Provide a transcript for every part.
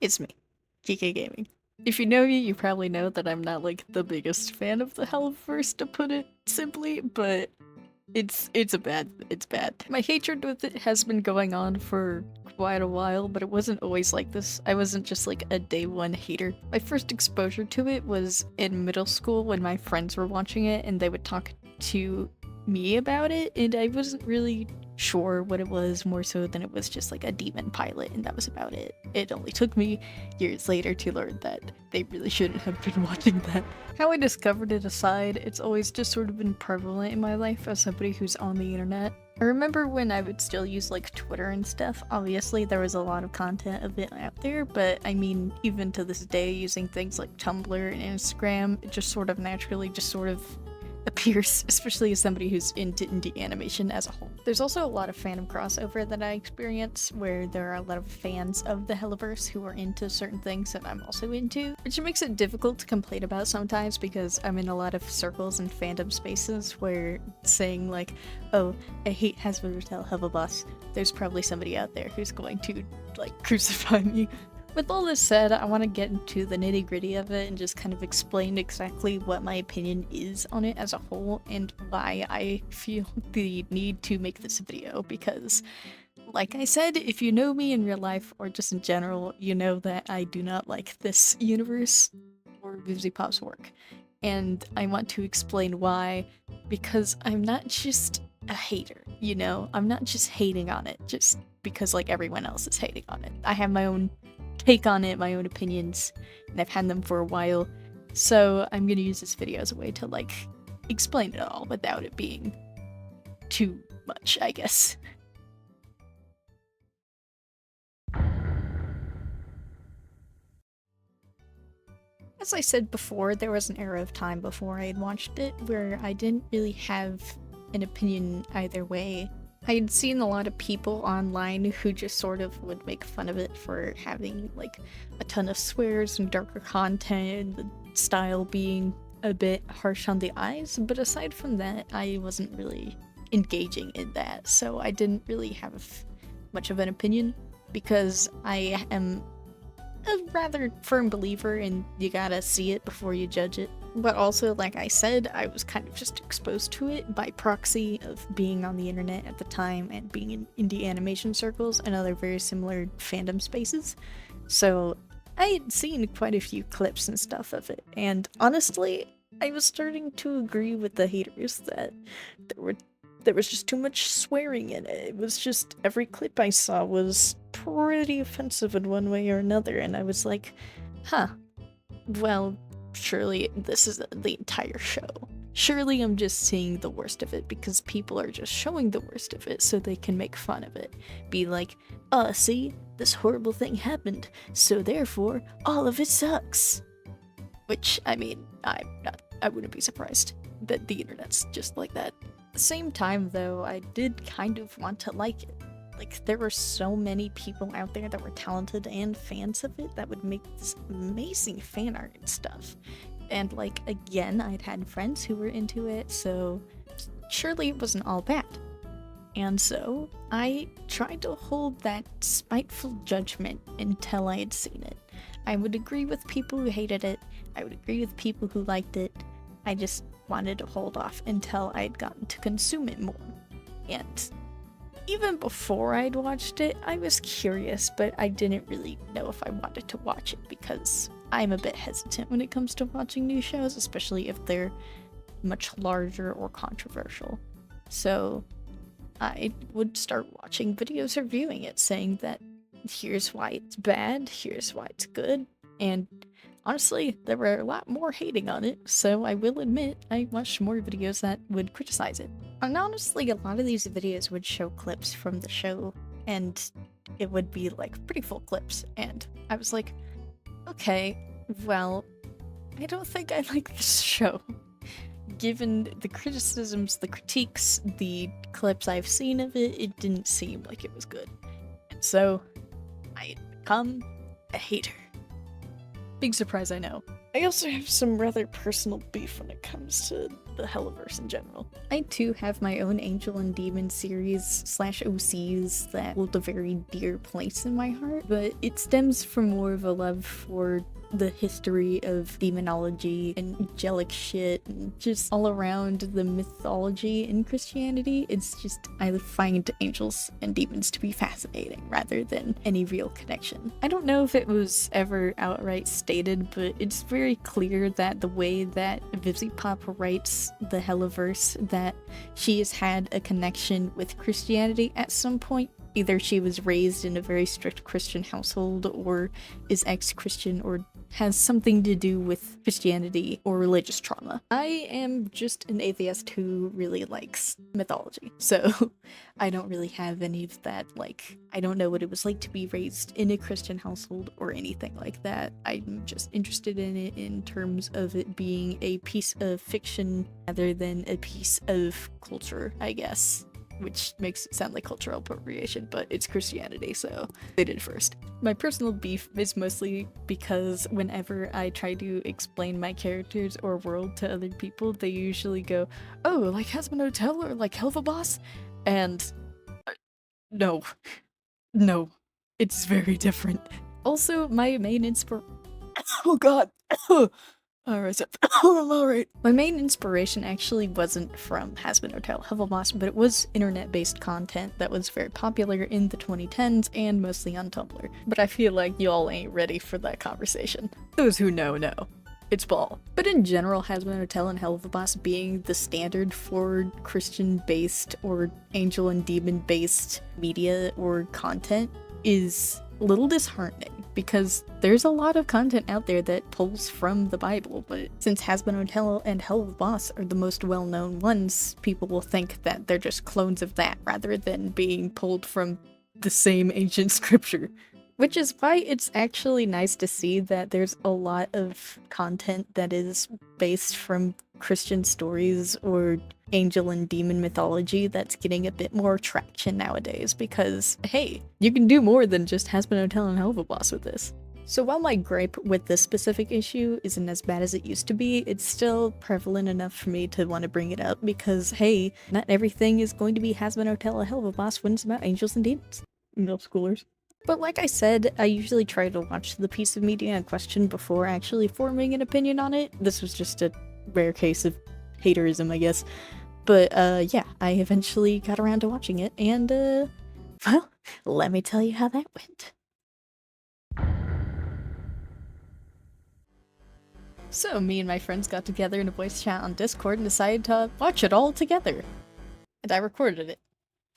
It's me, GK Gaming. If you know me, you probably know that I'm not like the biggest fan of the Hellaverse, to put it simply, but it's bad. My hatred with it has been going on for quite a while, but it wasn't always like this. I wasn't just like a day one hater. My first exposure to it was in middle school when my friends were watching it and they would talk to me about it, and I wasn't really sure what it was, more so than it was just like a demon pilot, and that was about it. It only took me years later to learn that they really shouldn't have been watching that. How I discovered it aside, it's always just sort of been prevalent in my life as somebody who's on the internet. I remember when I would still use like Twitter and stuff. Obviously there was a lot of content of it out there, but I mean, even to this day, using things like Tumblr and Instagram, it just sort of naturally just sort of appears, especially as somebody who's into indie animation as a whole. There's also a lot of fandom crossover that I experience, where there are a lot of fans of the Hellaverse who are into certain things that I'm also into, which makes it difficult to complain about sometimes because I'm in a lot of circles and fandom spaces where saying like, oh, I hate Hasbro Hellaverse, there's probably somebody out there who's going to like crucify me. With all this said, I want to get into the nitty-gritty of it and just kind of explain exactly what my opinion is on it as a whole and why I feel the need to make this video, because like I said, if you know me in real life or just in general, you know that I do not like this universe or Vivzy Pop's work. And I want to explain why, because I'm not just a hater, you know? I'm not just hating on it just because like everyone else is hating on it. I have my own take on it, my own opinions, and I've had them for a while, so I'm gonna use this video as a way to like explain it all without it being too much, I guess. As I said before, there was an era of time before I had watched it where I didn't really have an opinion either way. I had seen a lot of people online who just sort of would make fun of it for having like a ton of swears and darker content, the style being a bit harsh on the eyes, but aside from that, I wasn't really engaging in that, so I didn't really have much of an opinion because I am a rather firm believer in you gotta see it before you judge it. But also, like I said, I was kind of just exposed to it by proxy of being on the internet at the time and being in indie animation circles and other very similar fandom spaces. So I had seen quite a few clips and stuff of it, and honestly, I was starting to agree with the haters that there was just too much swearing in it. It was just every clip I saw was pretty offensive in one way or another, and I was like, huh, well, surely this is the entire show. Surely I'm just seeing the worst of it because people are just showing the worst of it so they can make fun of it. Be like, see, this horrible thing happened, so therefore all of it sucks. Which, I mean, I wouldn't be surprised that the internet's just like that. At the same time, though, I did kind of want to like it. Like, there were so many people out there that were talented and fans of it that would make this amazing fan art and stuff. And, like, again, I'd had friends who were into it, so surely it wasn't all bad. And so, I tried to hold that spiteful judgment until I had seen it. I would agree with people who hated it, I would agree with people who liked it, I just wanted to hold off until I'd gotten to consume it more. And even before I'd watched it, I was curious, but I didn't really know if I wanted to watch it because I'm a bit hesitant when it comes to watching new shows, especially if they're much larger or controversial. So I would start watching videos reviewing it, saying that here's why it's bad, here's why it's good, and honestly, there were a lot more hating on it, so I will admit I watched more videos that would criticize it. And honestly, a lot of these videos would show clips from the show, and it would be like pretty full clips, and I was like, okay, well, I don't think I like this show. Given the criticisms, the critiques, the clips I've seen of it, it didn't seem like it was good. And so, I had become a hater. Big surprise, I know. I also have some rather personal beef when it comes to the Hellaverse in general. I too have my own Angel and Demon series / OCs that hold a very dear place in my heart, but it stems from more of a love for the history of demonology and angelic shit and just all around the mythology in Christianity. It's just, I find angels and demons to be fascinating rather than any real connection. I don't know if it was ever outright stated, but it's very clear that the way that Pop writes the Hellaverse, that she has had a connection with Christianity at some point. Either she was raised in a very strict Christian household, or is ex-Christian, or has something to do with Christianity or religious trauma. I am just an atheist who really likes mythology, so I don't really have any of that, like, I don't know what it was like to be raised in a Christian household or anything like that. I'm just interested in it in terms of it being a piece of fiction rather than a piece of culture, I guess. Which makes it sound like cultural appropriation, but it's Christianity, so they did it first. My personal beef is mostly because whenever I try to explain my characters or world to other people, they usually go, oh, like Hazbin Hotel or like Helvaboss? And no, it's very different. Also, my main oh god! Alright, I'm alright. My main inspiration actually wasn't from Hazbin Hotel Hellaverse, but it was internet-based content that was very popular in the 2010s and mostly on Tumblr. But I feel like y'all ain't ready for that conversation. Those who know. It's ball. But in general, Hazbin Hotel and Hellaverse being the standard for Christian-based or angel and demon-based media or content is a little disheartening, because there's a lot of content out there that pulls from the Bible, but since Hazbin Hotel and Hellaverse are the most well-known ones, people will think that they're just clones of that rather than being pulled from the same ancient scripture. Which is why it's actually nice to see that there's a lot of content that is based from Christian stories or angel and demon mythology that's getting a bit more traction nowadays, because, hey, you can do more than just Hazbin Hotel and Hellaverse with this. So while my gripe with this specific issue isn't as bad as it used to be, it's still prevalent enough for me to want to bring it up, because, hey, not everything is going to be Hazbin Hotel or Hellaverse when it's about angels and demons. Middle schoolers. But like I said, I usually try to watch the piece of media in question before actually forming an opinion on it. This was just a rare case of haterism, I guess. But yeah, I eventually got around to watching it, and well, let me tell you how that went. So me and my friends got together in a voice chat on Discord and decided to watch it all together. And I recorded it.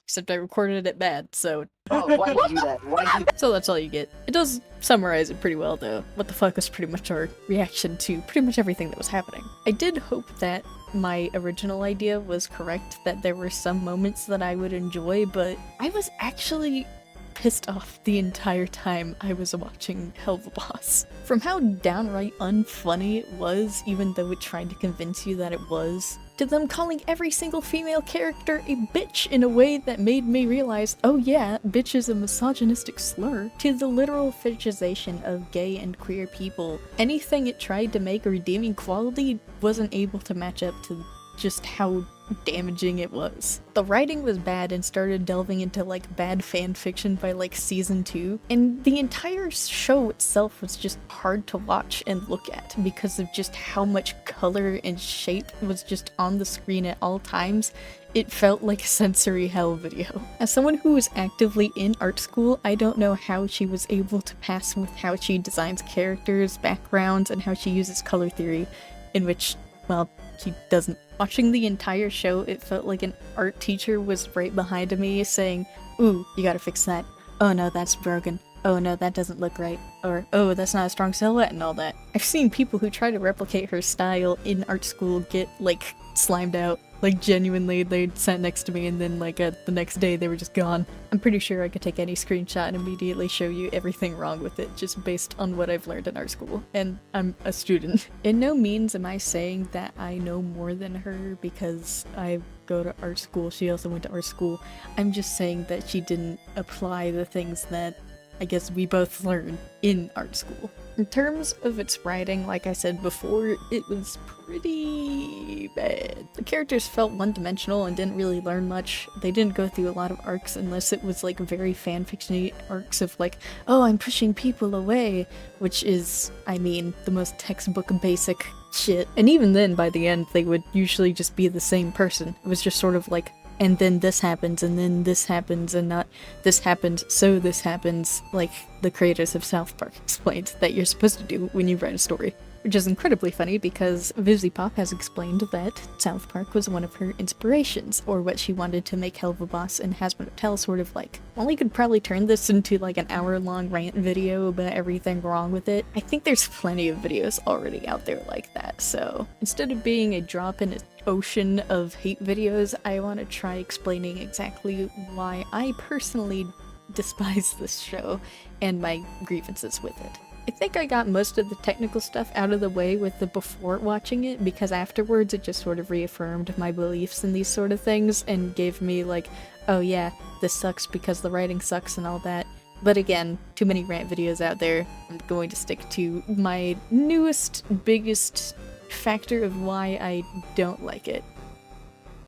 Except I recorded it bad, so... Oh, why did you do that? So that's all you get. It does summarize it pretty well, though. What the fuck was pretty much our reaction to pretty much everything that was happening. I did hope that my original idea was correct, that there were some moments that I would enjoy, but I was actually pissed off the entire time I was watching Hellaverse. From how downright unfunny it was, even though it tried to convince you that it was, to them calling every single female character a bitch in a way that made me realize, oh yeah, bitch is a misogynistic slur, to the literal fetishization of gay and queer people. Anything it tried to make a redeeming quality wasn't able to match up to just how damaging it was. The writing was bad and started delving into like bad fan fiction by like season 2, and the entire show itself was just hard to watch and look at because of just how much color and shape was just on the screen at all times. It felt like a sensory hell video. As someone who was actively in art school, I don't know how she was able to pass with how she designs characters, backgrounds, and how she uses color theory, in which, well, she doesn't. Watching the entire show, it felt like an art teacher was right behind me saying, ooh, you gotta fix that. Oh no, that's broken. Oh no, that doesn't look right. Or, oh, that's not a strong silhouette and all that. I've seen people who try to replicate her style in art school get, like, slimed out. Like, genuinely, they sat next to me and then, like, the next day they were just gone. I'm pretty sure I could take any screenshot and immediately show you everything wrong with it, just based on what I've learned in art school. And I'm a student. In no means am I saying that I know more than her because I go to art school. She also went to art school. I'm just saying that she didn't apply the things that I guess we both learned in art school. In terms of its writing, like I said before, it was pretty bad. The characters felt one-dimensional and didn't really learn much. They didn't go through a lot of arcs unless it was like very fanfiction-y arcs of like, oh, I'm pushing people away, which is, I mean, the most textbook basic shit. And even then, by the end, they would usually just be the same person. It was just sort of like, and then this happens, and then this happens, and not this happened, so this happens, like the creators of South Park explained that you're supposed to do when you write a story. Which is incredibly funny because VivziePop has explained that South Park was one of her inspirations, or what she wanted to make Hellaverse and Hazbin Hotel sort of like. While we could probably turn this into like an hour-long rant video about everything wrong with it, I think there's plenty of videos already out there like that, so instead of being a drop in an ocean of hate videos, I want to try explaining exactly why I personally despise this show and my grievances with it. I think I got most of the technical stuff out of the way with the before watching it, because afterwards it just sort of reaffirmed my beliefs in these sort of things and gave me like, oh yeah, this sucks because the writing sucks and all that. But again, too many rant videos out there. I'm going to stick to my newest, biggest factor of why I don't like it.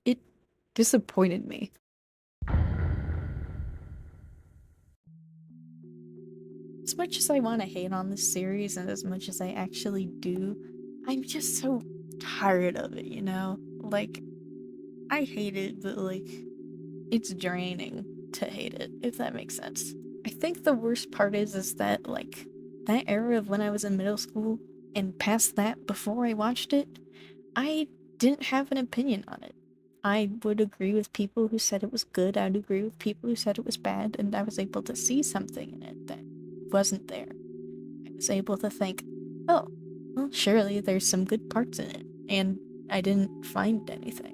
It disappointed me. As much as I want to hate on this series, and as much as I actually do, I'm just so tired of it, you know? Like, I hate it, but like, it's draining to hate it, if that makes sense. I think the worst part is that, like, that era of when I was in middle school, and past that, before I watched it, I didn't have an opinion on it. I would agree with people who said it was good, I'd agree with people who said it was bad, and I was able to see something in it that wasn't there. I was able to think, oh, well, surely there's some good parts in it, and I didn't find anything.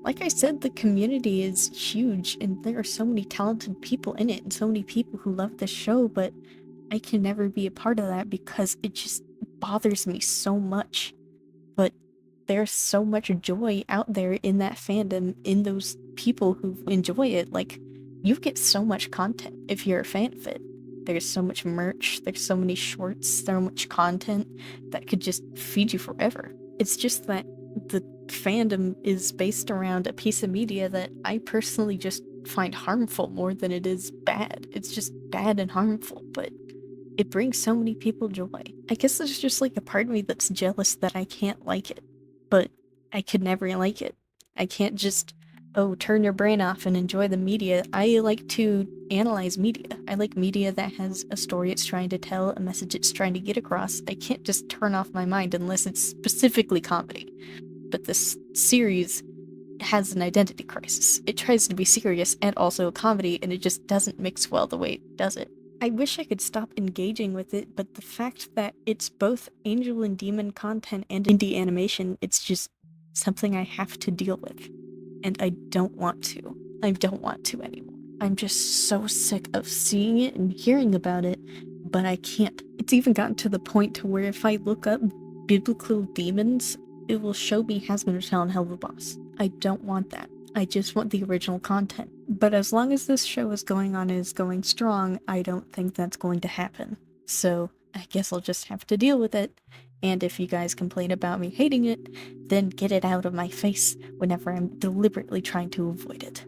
Like I said, the community is huge, and there are so many talented people in it, and so many people who love this show, but I can never be a part of that because it just bothers me so much. But there's so much joy out there in that fandom, in those people who enjoy it. Like, you get so much content if you're a fan of it. There's so much merch, there's so many shorts, so much content that could just feed you forever. It's just that the fandom is based around a piece of media that I personally just find harmful more than it is bad. It's just bad and harmful, but it brings so many people joy. I guess there's just like a part of me that's jealous that I can't like it, but I could never like it. I can't just, oh, turn your brain off and enjoy the media. I like to analyze media. I like media that has a story it's trying to tell, a message it's trying to get across. I can't just turn off my mind unless it's specifically comedy. But this series has an identity crisis. It tries to be serious and also a comedy, and it just doesn't mix well the way it does it. I wish I could stop engaging with it, but the fact that it's both angel and demon content and indie animation, it's just something I have to deal with. And I don't want to. I don't want to anymore. I'm just so sick of seeing it and hearing about it, but I can't. It's even gotten to the point to where if I look up biblical demons, it will show me Hazbin Hotel and Hellaverse. I don't want that. I just want the original content. But as long as this show is going on and is going strong, I don't think that's going to happen. So I guess I'll just have to deal with it. And if you guys complain about me hating it, then get it out of my face whenever I'm deliberately trying to avoid it.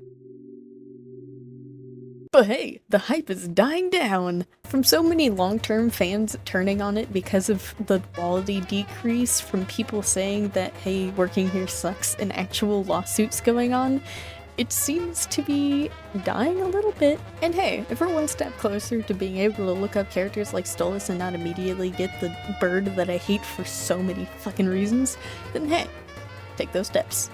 But hey, the hype is dying down! From so many long-term fans turning on it because of the quality decrease, from people saying that, hey, working here sucks, and actual lawsuits going on, it seems to be dying a little bit. And hey, if we're one step closer to being able to look up characters like Stolas and not immediately get the bird that I hate for so many fucking reasons, then hey, take those steps.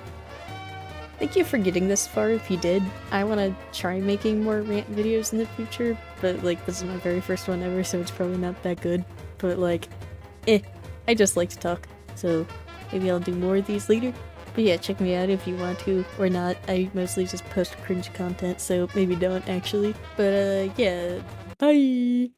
Thank you for getting this far if you did. I want to try making more rant videos in the future, but like this is my very first one ever, so it's probably not that good. But like, I just like to talk, so maybe I'll do more of these later. But yeah, check me out if you want to, or not. I mostly just post cringe content, so maybe don't actually. But yeah, bye!